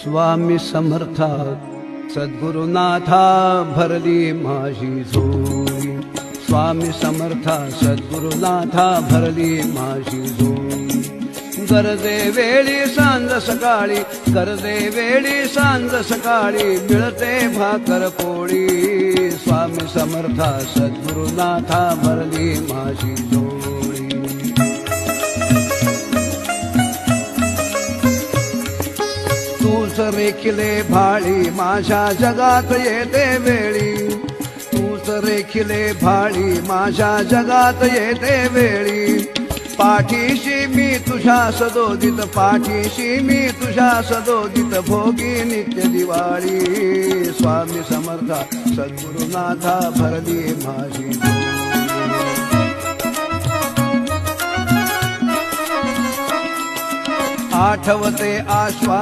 स्वामी समर्था सद्गुरुनाथा भरली माझी झोळी। स्वामी समर्था सद्गुरुनाथा भरली माझी झोळी। गरजे वेळी सांज सकाळी, गरजे वेळी सांज सकाळी मिळते भाकर पोळी। स्वामी समर्था सद्गुरुनाथा भरली माझी झोळी। तूच रेखिले भाळी माझ्या जगात येते वेळी, तूच रेखिले भाळी माझ्या जगात येते वेळी। पाठीशी मी तुझ्या सदोदित, पाठीशी मी तुझ्या सदोदित भोगी नित्य दिवाळी। स्वामी समर्था सद्गुरुनाथा भरली माझी झोळी। आठवते आश्वास